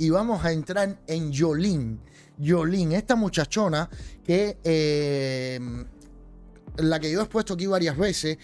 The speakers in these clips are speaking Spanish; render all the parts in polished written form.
y vamos a entrar en Yolín. Yolín, esta muchachona que la que yo he expuesto aquí varias veces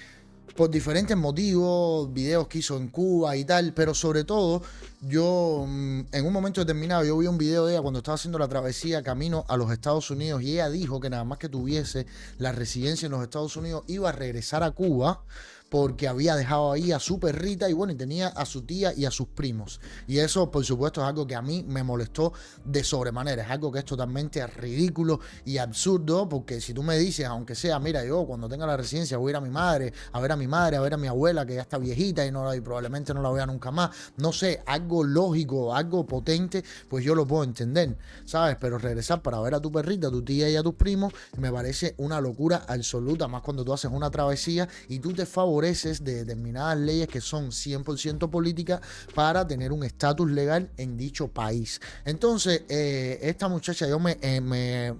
por diferentes motivos, videos que hizo en Cuba y tal, pero sobre todo yo en un momento determinado yo vi un video de ella cuando estaba haciendo la travesía camino a los Estados Unidos y ella dijo que nada más que tuviese la residencia en los Estados Unidos iba a regresar a Cuba porque había dejado ahí a su perrita y bueno, y tenía a su tía y a sus primos. Y eso, por supuesto, es algo que a mí me molestó de sobremanera. Es algo que es totalmente ridículo y absurdo, porque si tú me dices, aunque sea, mira, yo cuando tenga la residencia voy a ir a mi madre, a ver a mi madre, a ver a mi abuela, que ya está viejita y probablemente no la vea nunca más. No sé, algo lógico, algo potente, pues yo lo puedo entender, ¿sabes? Pero regresar para ver a tu perrita, a tu tía y a tus primos, me parece una locura absoluta, más cuando tú haces una travesía y tú te favoreces de determinadas leyes que son 100% políticas para tener un estatus legal en dicho país. Entonces, esta muchacha me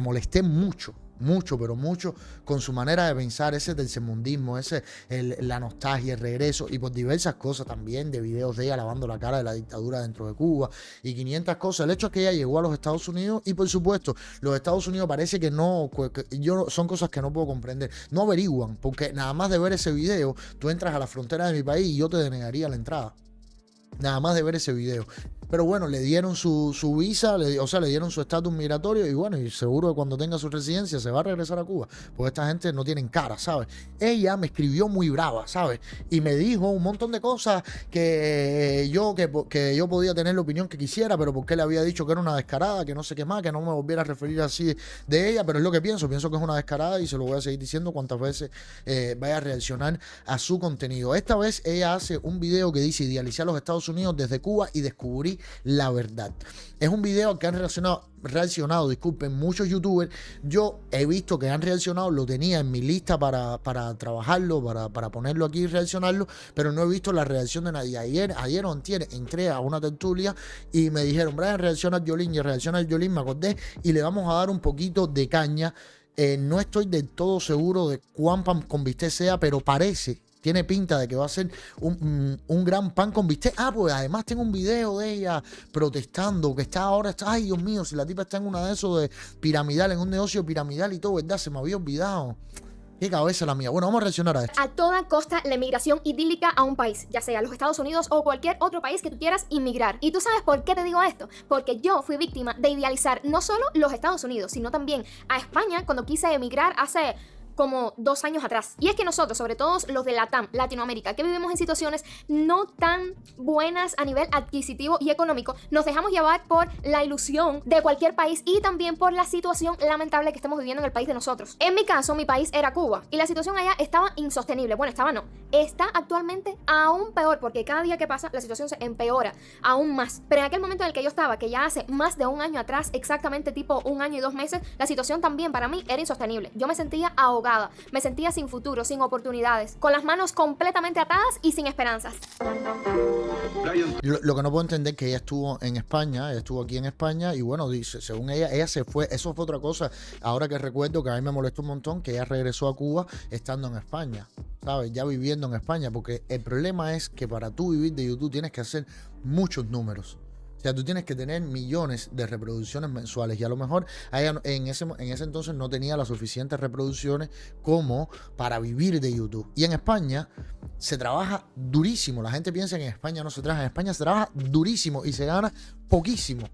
molesté mucho, pero mucho con su manera de pensar, ese tercermundismo, la nostalgia, el regreso y por diversas cosas también, de videos de ella lavando la cara de la dictadura dentro de Cuba y 500 cosas. El hecho es que ella llegó a los Estados Unidos y por supuesto los Estados Unidos parece que no, son cosas que no puedo comprender, no averiguan, porque nada más de ver ese video tú entras a la frontera de mi país y yo te denegaría la entrada. Nada más de ver ese video. Pero bueno, le dieron su visa, le dieron su estatus migratorio y bueno, y seguro que cuando tenga su residencia se va a regresar a Cuba. Porque esta gente no tienen cara, ¿sabes? Ella me escribió muy brava, ¿sabes? Y me dijo un montón de cosas que yo podía tener la opinión que quisiera, pero porque le había dicho que era una descarada, que no sé qué más, que no me volviera a referir así de ella, pero es lo que pienso que es una descarada y se lo voy a seguir diciendo cuantas veces vaya a reaccionar a su contenido. Esta vez ella hace un video que dice: idealicé a los Estados Unidos desde Cuba y descubrí la verdad. Es un video que han reaccionado, disculpen, muchos youtubers. Yo he visto que han reaccionado, lo tenía en mi lista para trabajarlo, para ponerlo aquí y reaccionarlo, pero no he visto la reacción de nadie. Ayer o antier entré a una tertulia y me dijeron: Brian, reacciona al Yolín, y reacciona al Yolín, me acordé y le vamos a dar un poquito de caña. No estoy del todo seguro de cuán pan con bistec sea, pero tiene pinta de que va a ser un gran pan con bistec. Pues además tengo un video de ella protestando, que ay Dios mío, si la tipa está en una de esos de piramidal, en un negocio piramidal y todo, ¿verdad? Se me había olvidado. Qué cabeza la mía. Bueno, vamos a reaccionar a esto. A toda costa la emigración idílica a un país, ya sea los Estados Unidos o cualquier otro país que tú quieras inmigrar. ¿Y tú sabes por qué te digo esto? Porque yo fui víctima de idealizar no solo los Estados Unidos, sino también a España cuando quise emigrar hace como 2 años atrás. Y es que nosotros, sobre todo los de LATAM, Latinoamérica, que vivimos en situaciones no tan buenas a nivel adquisitivo y económico, nos dejamos llevar por la ilusión de cualquier país y también por la situación lamentable que estamos viviendo en el país de nosotros. En mi caso, mi país era Cuba y la situación allá estaba insostenible. Bueno, está actualmente aún peor, porque cada día que pasa la situación se empeora aún más. Pero en aquel momento en el que yo estaba, que ya hace más de 1 año atrás, exactamente tipo 1 año y 2 meses, la situación también para mí era insostenible. Yo me sentía ahogada, me sentía sin futuro, sin oportunidades, con las manos completamente atadas y sin esperanzas. Lo que no puedo entender es que ella estuvo en España, ella estuvo aquí en España y bueno, dice, según ella se fue. Eso fue otra cosa, ahora que recuerdo, que a mí me molestó un montón, que ella regresó a Cuba estando en España, ¿sabes? Ya viviendo en España, porque el problema es que para tú vivir de YouTube tienes que hacer muchos números. O sea, tú tienes que tener millones de reproducciones mensuales y a lo mejor ella en ese entonces no tenía las suficientes reproducciones como para vivir de YouTube. Y en España se trabaja durísimo. La gente piensa que en España no se trabaja. En España se trabaja durísimo y se gana poquísimo,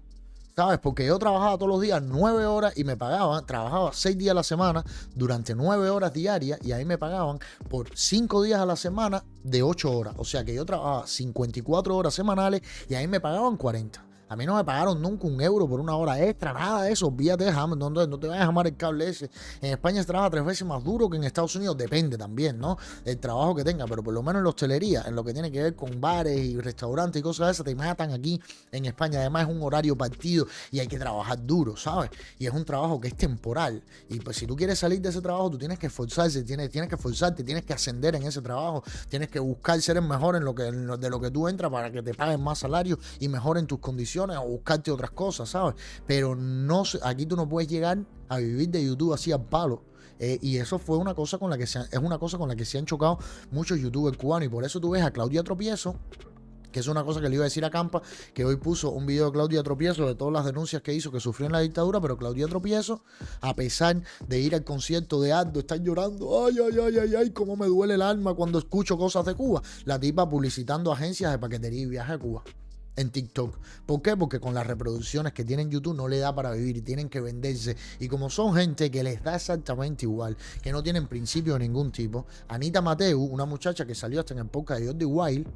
¿sabes? Porque yo trabajaba todos los días 9 horas y me pagaban, trabajaba 6 días a la semana durante 9 horas diarias y ahí me pagaban por 5 días a la semana de 8 horas. O sea que yo trabajaba 54 horas semanales y ahí me pagaban 40. A mí no me pagaron nunca 1 euro por 1 hora extra, nada de eso. Olvídate, no te vayas a jamar el cable ese. En España se trabaja 3 veces más duro que en Estados Unidos. Depende también, ¿no? El trabajo que tenga, pero por lo menos en la hostelería, en lo que tiene que ver con bares y restaurantes y cosas de esas, te matan aquí en España. Además es un horario partido y hay que trabajar duro, ¿sabes? Y es un trabajo que es temporal. Y pues si tú quieres salir de ese trabajo, tú tienes que esforzarse, tienes que esforzarte, tienes que ascender en ese trabajo, tienes que buscar ser el mejor de lo que tú entras para que te paguen más salario y mejoren tus condiciones o buscarte otras cosas, ¿sabes? Pero no, aquí tú no puedes llegar a vivir de YouTube así al palo. Y eso fue una cosa es una cosa con la que se han chocado muchos youtubers cubanos. Y por eso tú ves a Claudia Tropiezo Que es una cosa que le iba a decir a Campa, que hoy puso un video de Claudia Tropiezo de todas las denuncias que hizo, que sufrió en la dictadura, pero Claudia Tropiezo, a pesar de ir al concierto de Aldo, está llorando, ay, cómo me duele el alma cuando escucho cosas de Cuba. La tipa publicitando agencias de paquetería y viaje a Cuba en TikTok. ¿Por qué? Porque con las reproducciones que tienen YouTube no le da para vivir y tienen que venderse. Y como son gente que les da exactamente igual, que no tienen principio de ningún tipo, Anita Mateu, una muchacha que salió hasta en el podcast de Jordi Wild,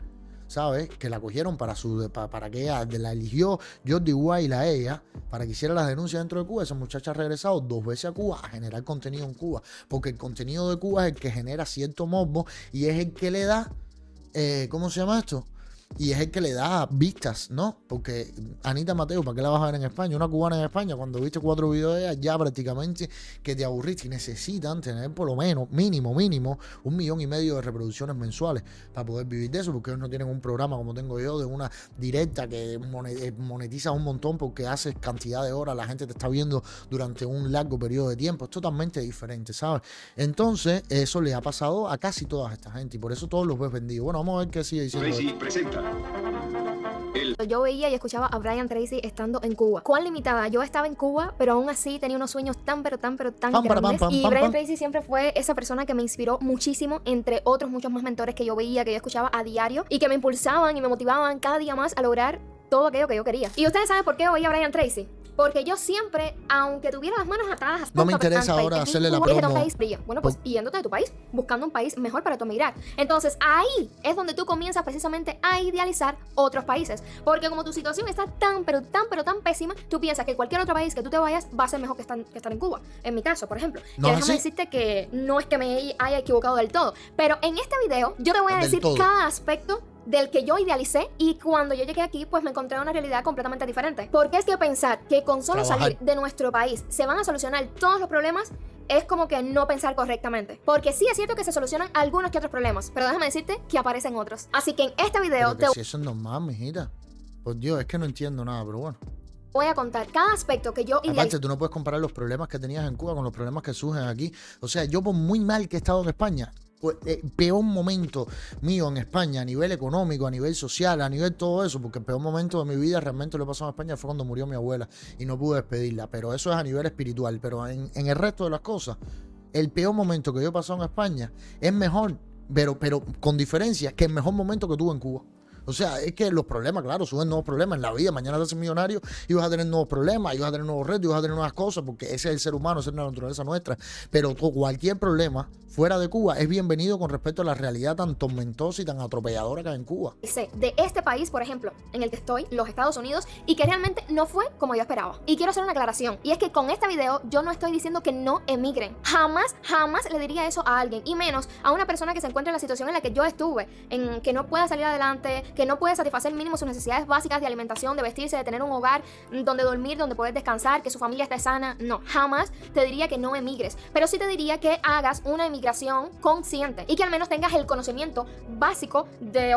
¿sabes? Que la cogieron para que ella la eligió Jordi Wild a ella para que hiciera las denuncias dentro de Cuba. Esa muchacha ha regresado 2 veces a Cuba a generar contenido en Cuba, porque el contenido de Cuba es el que genera cierto morbo y es el que le da, ¿cómo se llama esto? Y es el que le da vistas, ¿no? Porque Anita Mateu, ¿para qué la vas a ver en España? Una cubana en España, cuando viste 4 videos de ella, ya prácticamente que te aburriste. Y necesitan tener por lo menos, mínimo, 1,5 millones de reproducciones mensuales para poder vivir de eso, porque ellos no tienen un programa como tengo yo, de una directa que monetiza un montón porque haces cantidad de horas, la gente te está viendo durante un largo periodo de tiempo. Es totalmente diferente, ¿sabes? Entonces, eso le ha pasado a casi toda esta gente y por eso todos los ves vendidos. Bueno, vamos a ver qué sigue diciendo. Tracy presenta. Yo veía y escuchaba a Brian Tracy estando en Cuba. ¿Cuán limitada? Yo estaba en Cuba, pero aún así tenía unos sueños tan grandes. Y Brian Tracy siempre fue esa persona que me inspiró muchísimo, entre otros muchos más mentores que yo veía, que yo escuchaba a diario y que me impulsaban y me motivaban cada día más a lograr todo aquello que yo quería. ¿Y ustedes saben por qué oía a Brian Tracy? Porque yo siempre, aunque tuviera las manos atadas, no me interesa ahora hacerle la promo. Bueno, pues yéndote de tu país, buscando un país mejor para tu emigrar. Entonces ahí es donde tú comienzas precisamente a idealizar otros países. Porque como tu situación está tan pésima, tú piensas que cualquier otro país que tú te vayas va a ser mejor que estar en Cuba. En mi caso, por ejemplo. No, que déjame decirte que no es que me haya equivocado del todo. Pero en este video yo te voy a decir cada aspecto del que yo idealicé, y cuando yo llegué aquí pues me encontré una realidad completamente diferente. Porque es que pensar que con solo salir de nuestro país se van a solucionar todos los problemas es como que no pensar correctamente. Porque sí es cierto que se solucionan algunos que otros problemas, pero déjame decirte que aparecen otros. Así que en este video si eso es normal, mijita. Por Dios, es que no entiendo nada, pero bueno. Voy a contar cada aspecto que yo idealicé. Aparte, tú no puedes comparar los problemas que tenías en Cuba con los problemas que surgen aquí. O sea, yo por muy mal que he estado en España, pues, peor momento mío en España a nivel económico, a nivel social, a nivel todo eso, porque el peor momento de mi vida realmente lo he pasado en España fue cuando murió mi abuela y no pude despedirla, pero eso es a nivel espiritual. Pero en el resto de las cosas, el peor momento que yo he pasado en España es mejor, pero con diferencia, que el mejor momento que tuve en Cuba. O sea, es que los problemas, claro, suben nuevos problemas en la vida. Mañana te haces millonario y vas a tener nuevos problemas, y vas a tener nuevos retos, y vas a tener nuevas cosas, porque ese es el ser humano, esa es la naturaleza nuestra. Pero cualquier problema fuera de Cuba es bienvenido con respecto a la realidad tan tormentosa y tan atropelladora que hay en Cuba. De este país, por ejemplo, en el que estoy, los Estados Unidos, y que realmente no fue como yo esperaba. Y quiero hacer una aclaración, y es que con este video yo no estoy diciendo que no emigren. Jamás le diría eso a alguien, y menos a una persona que se encuentra en la situación en la que yo estuve, en que no pueda salir adelante, que no puede satisfacer mínimo sus necesidades básicas de alimentación, de vestirse, de tener un hogar donde dormir, donde poder descansar, que su familia esté sana. No, jamás te diría que no emigres, pero sí te diría que hagas una emigración consciente y que al menos tengas el conocimiento básico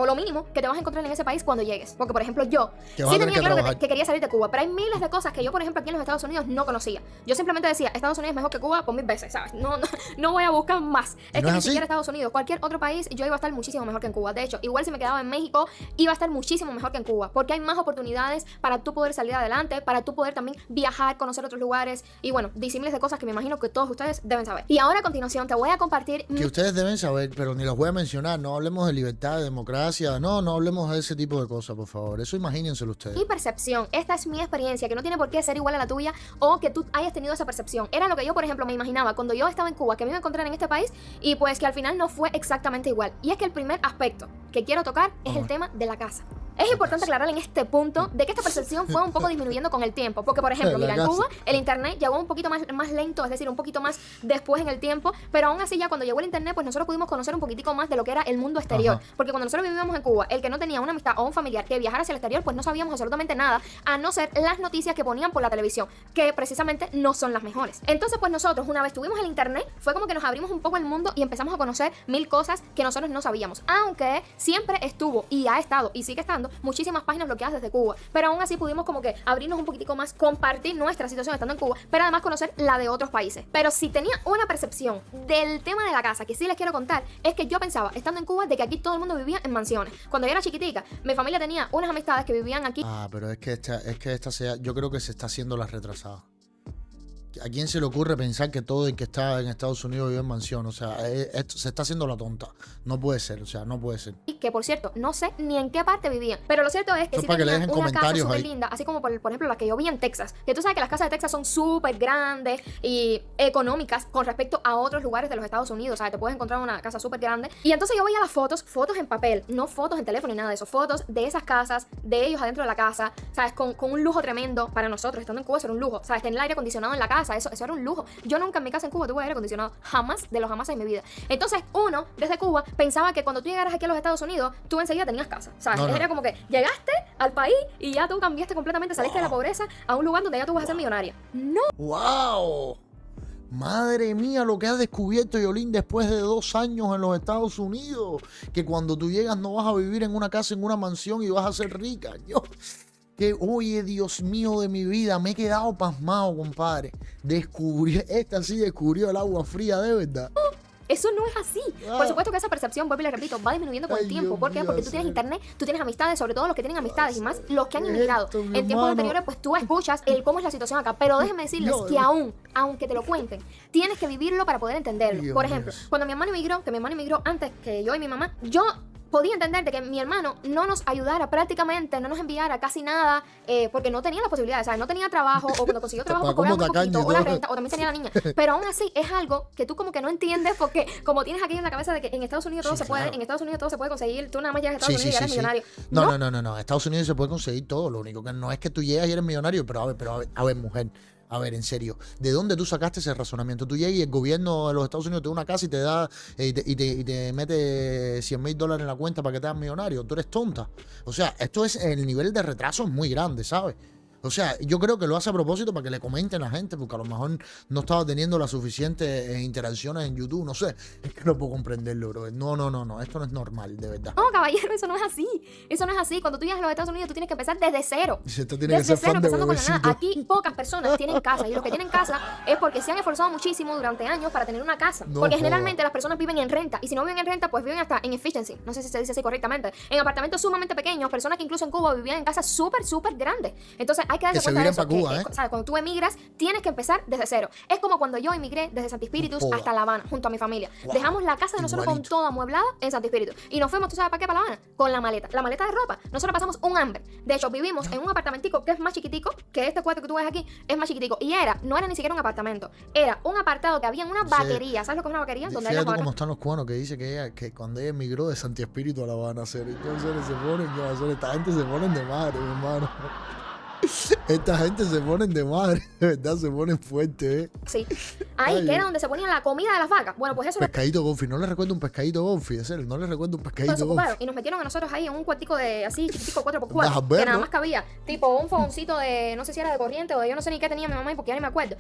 o lo mínimo que te vas a encontrar en ese país cuando llegues. Porque, por ejemplo, yo sí tenía claro que quería salir de Cuba, pero hay miles de cosas que yo, por ejemplo, aquí en los Estados Unidos no conocía. Yo simplemente decía, Estados Unidos es mejor que Cuba por 1000 veces, ¿sabes? No voy a buscar más. Es que ni siquiera Estados Unidos, cualquier otro país, yo iba a estar muchísimo mejor que en Cuba. De hecho, igual si me quedaba en México, iba a estar muchísimo mejor que en Cuba, porque hay más oportunidades para tú poder salir adelante, para tú poder también viajar, conocer otros lugares y bueno, disímiles de cosas que me imagino que todos ustedes deben saber. Y ahora a continuación te voy a compartir que ustedes deben saber, pero ni los voy a mencionar. No hablemos de libertad, de democracia, no hablemos de ese tipo de cosas, por favor. Eso imagínenselo ustedes. Mi percepción, esta es mi experiencia, que no tiene por qué ser igual a la tuya o que tú hayas tenido esa percepción. Era lo que yo, por ejemplo, me imaginaba cuando yo estaba en Cuba, que me iba a encontrar en este país, y pues que al final no fue exactamente igual. Y es que el primer aspecto que quiero tocar es el tema de la casa. Es importante aclarar en este punto de que esta percepción fue un poco disminuyendo con el tiempo. Porque, por ejemplo, mira, en Cuba el internet llegó un poquito más lento, es decir, un poquito más después en el tiempo. Pero aún así, ya cuando llegó el internet, pues nosotros pudimos conocer un poquitico más de lo que era el mundo exterior. Ajá. Porque cuando nosotros vivíamos en Cuba, el que no tenía una amistad o un familiar que viajara hacia el exterior, pues no sabíamos absolutamente nada, a no ser las noticias que ponían por la televisión, que precisamente no son las mejores. Entonces, pues nosotros, una vez tuvimos el internet, fue como que nos abrimos un poco el mundo y empezamos a conocer 1000 cosas que nosotros no sabíamos. Aunque siempre estuvo y ha estado y sigue estando pasando, muchísimas páginas bloqueadas desde Cuba, pero aún así pudimos como que abrirnos un poquitico más, compartir nuestra situación estando en Cuba, pero además conocer la de otros países. Pero si tenía una percepción del tema de la casa que sí les quiero contar, es que yo pensaba, estando en Cuba, de que aquí todo el mundo vivía en mansiones. Cuando yo era chiquitica, mi familia tenía unas amistades que vivían aquí. Pero es que yo creo que se está haciendo la retrasada. ¿A quién se le ocurre pensar que todo el que está en Estados Unidos vive en mansión? O sea, esto se está haciendo la tonta. No puede ser, o sea, no puede ser. Que por cierto, no sé ni en qué parte vivían, pero lo cierto es que Eso sí para que le tenían dejen una casa comentarios súper ahí. linda, así como por ejemplo la que yo vi en Texas, que tú sabes que las casas de Texas son súper grandes y económicas con respecto a otros lugares de los Estados Unidos, o sea, te puedes encontrar una casa súper grande, y entonces yo veía las fotos en papel, no fotos en teléfono ni nada de eso, fotos de esas casas, de ellos adentro de la casa, sabes, con un lujo tremendo para nosotros, estando en Cuba eso era un lujo, sabes, tener aire acondicionado en la casa, eso era un lujo. Yo nunca en mi casa en Cuba tuve aire acondicionado, jamás, de los jamás en mi vida. Entonces uno, desde Cuba, pensaba que cuando tú llegaras aquí a los Estados Unidos, tú enseguida tenías casa, ¿sabes? No. Era como que llegaste al país y ya tú cambiaste completamente, saliste de la pobreza a un lugar donde ya tú vas a ser millonaria. No. ¡Wow! Madre mía, lo que has descubierto, Yolín, después de 2 años en los Estados Unidos. Que cuando tú llegas no vas a vivir en una casa, en una mansión y vas a ser rica. Oye, Dios mío de mi vida, me he quedado pasmado, compadre. Esta sí descubrió el agua fría, de verdad. Eso no es así. Por supuesto que esa percepción, vuelvo y le repito, va disminuyendo con el tiempo. Dios ¿Por qué? mío, Porque tú tienes sí. internet, tú tienes amistades, sobre todo los que tienen amistades y más los que han inmigrado. Esto, mi En tiempos hermano. anteriores, pues tú escuchas el cómo es la situación acá. Pero déjenme decirles Dios. que aunque te lo cuenten, tienes que vivirlo para poder entenderlo. Dios Por mío. ejemplo, cuando mi hermano emigró antes que yo y mi mamá, yo podía entender de que mi hermano no nos ayudara prácticamente, no nos enviara casi nada, porque no tenía las posibilidades, ¿sabes? No tenía trabajo, o cuando consiguió trabajo, pues Como cobraba muy tacaño y poquito, o la todo. renta, o también tenía la niña. Pero aún así es algo que tú como que no entiendes, porque como tienes aquí en la cabeza de que en Estados Unidos todo Sí, se puede, claro. en Estados Unidos todo se puede conseguir, tú nada más llegas a Estados Unidos y eres millonario. No. En Estados Unidos se puede conseguir todo. Lo único que no es que tú llegas y eres millonario, pero a ver, mujer. A ver, en serio, ¿de dónde tú sacaste ese razonamiento? Tú llegas y el gobierno de los Estados Unidos te da una casa y te da y te mete $100,000 en la cuenta para que te hagas millonario. Tú eres tonta. O sea, el nivel de retraso es muy grande, ¿sabes? O sea, yo creo que lo hace a propósito para que le comenten a la gente, porque a lo mejor no estaba teniendo las suficientes interacciones en YouTube, no sé. Es que no puedo comprenderlo, bro. No, esto no es normal, de verdad. No, caballero, eso no es así. Eso no es así. Cuando tú llegas a los Estados Unidos, tú tienes que empezar desde cero. Y esto tiene que Desde ser cero, fan de empezando con la nada. bebecito. Aquí pocas personas tienen casa. Y los que tienen casa es porque se han esforzado muchísimo durante años para tener una casa. No Porque joda. generalmente las personas viven en renta. Y si no viven en renta, pues viven hasta en efficiency. No sé si se dice así correctamente. En apartamentos sumamente pequeños. Personas que incluso en Cuba vivían en casas súper grandes. Entonces hay que darse Que se cuenta de viven eso. pa' Cuba, ¿eh? ¿Sabes? Cuando tú emigras, tienes que empezar desde cero. Es como cuando yo emigré desde Santi Espíritus Joda. hasta La Habana, junto a mi familia. Wow. Dejamos la casa de nosotros con Igualito. todo amueblada en Santi Espíritu. Y nos fuimos, ¿tú sabes para qué? Para La Habana. Con la maleta de ropa. Nosotros pasamos un hambre. De hecho, vivimos en un apartamentico que es más chiquitico, que este cuarto que tú ves aquí es más chiquitico. Y no era ni siquiera un apartamento. Era un apartado que había en una Sí. vaquería. ¿Sabes lo que es una vaquería? Donde hay Fíjate las tú vacas. cómo están los cubanos que dice que cuando ella emigró de Santi Espíritu a La Habana, hacer. Entonces se ponen, ¿qué va a hacer? Esta gente se ponen de madre, mi hermano. Esta gente se ponen de madre, de verdad, se ponen fuertes, ¿eh? Sí. Ahí, Ay, que era donde se ponía la comida de las vacas. Bueno, pues eso Pescadito Gonfi, no le recuerdo un pescadito Gonfi, en serio, no le recuerdo un nos pescadito ocuparon Gonfi. y nos metieron a nosotros ahí en un cuartico de así chiquitico 4x4 Dejas que ver, nada ¿no? más cabía tipo un fogoncito de no sé si era de corriente o de yo no sé ni qué tenía mi mamá porque ya ni me acuerdo,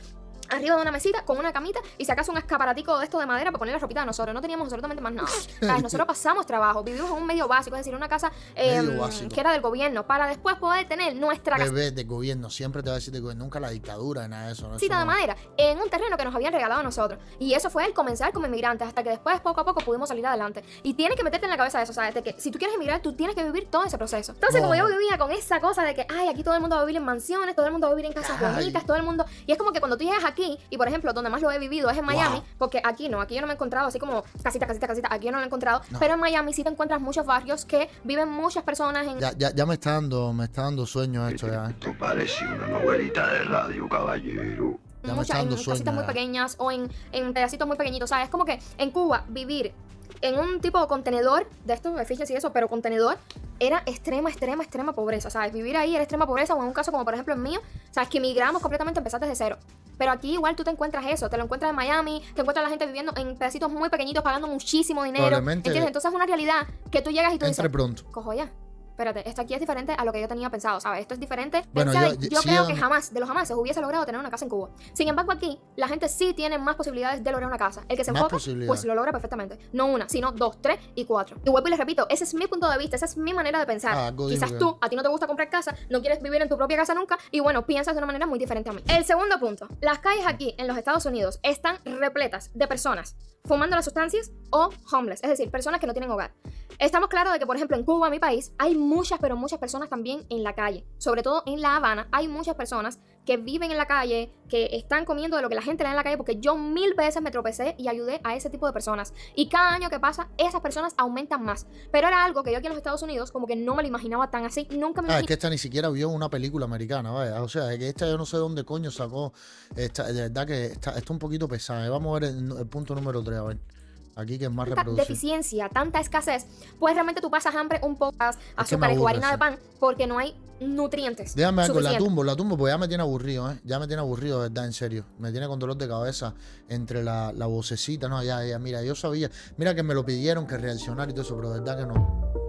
arriba de una mesita con una camita y si acaso un escaparatico de esto de madera para poner la ropita de nosotros. No teníamos absolutamente más nada. ¿Sabes? Nosotros pasamos trabajo, vivimos en un medio básico, es decir, una casa Medio básico. que era del gobierno para después poder tener nuestra Bebé de gobierno, siempre te va a decir de gobierno, nunca la dictadura, nada de eso. ¿no? Eso casita de no. madera en un terreno que nos habían regalado a nosotros. Y eso fue el comenzar como inmigrantes hasta que después poco a poco pudimos salir adelante. Y tienes que meterte en la cabeza eso, ¿sabes? De que si tú quieres emigrar, tú tienes que vivir todo ese proceso. Entonces, No. como yo vivía con esa cosa de que, ay, aquí todo el mundo va a vivir en mansiones, todo el mundo va a vivir en casas Ay. bonitas, todo el mundo... Y es como que cuando tú llegas aquí, y por ejemplo, donde más lo he vivido es en Miami, Wow. porque aquí yo no me he encontrado así como casita, aquí yo no lo he encontrado, No. pero en Miami sí te encuentras muchos barrios que viven muchas personas en... Ya me está dando sueño esto ya. Esto parece una novelita de radio, caballero. Ya me está dando en sueño casitas muy ya. pequeñas o en pedacitos muy pequeñitos, ¿sabes? Es como que en Cuba vivir en un tipo de contenedor de estos, fíjense eso, pero contenedor era extrema pobreza, ¿sabes? Vivir ahí era extrema pobreza o en un caso como por ejemplo el mío, ¿sabes? Que emigramos completamente, empezaste desde cero. Pero aquí igual tú te encuentras eso, te lo encuentras en Miami, te encuentras a la gente viviendo en pedacitos muy pequeñitos, pagando muchísimo dinero, Probablemente ¿entiendes? Entonces es una realidad que tú llegas y tú Entre dices, pronto. cojo ya. espérate, esto aquí es diferente a lo que yo tenía pensado, ¿sabes? Esto es diferente. Bueno, Yo sí, creo que jamás, de los jamases, hubiese logrado tener una casa en Cuba. Sin embargo, aquí, la gente sí tiene más posibilidades de lograr una casa. El que se Más enfoca, posibilidades. pues lo logra perfectamente. No una, sino 2, 3 y 4. Y vuelvo y les repito, ese es mi punto de vista, esa es mi manera de pensar. Algo dijo Quizás que- tú, a ti no te gusta comprar casa, no quieres vivir en tu propia casa nunca, y bueno, piensas de una manera muy diferente a mí. El segundo punto, las calles aquí en los Estados Unidos están repletas de personas fumando las sustancias o homeless, es decir, personas que no tienen hogar. Estamos claros de que, por ejemplo, en Cuba, mi país, hay muchas, pero muchas personas también en la calle. Sobre todo en La Habana, hay muchas personas que viven en la calle, que están comiendo de lo que la gente le da en la calle, porque yo 1000 veces me tropecé y ayudé a ese tipo de personas. Y cada año que pasa, esas personas aumentan más. Pero era algo que yo aquí en los Estados Unidos como que no me lo imaginaba tan así. Nunca me Es imaginé. que esta ni siquiera vio una película americana, vaya. O sea, es que esta yo no sé dónde coño sacó. De verdad que está un poquito pesada. Vamos a ver el punto número 3, a ver. Aquí que es más Tanta reproducido. deficiencia, tanta escasez, pues realmente tú pasas hambre un poco, azúcares o aburre, harina sí. de pan, porque no hay nutrientes Déjame ver con suficientes. la tumbo, pues ya me tiene aburrido, ¿eh? Ya me tiene aburrido, de verdad, en serio. Me tiene con dolor de cabeza entre la vocecita, no, ya, mira, yo sabía. Mira que me lo pidieron que reaccionara y todo eso, pero de verdad que no.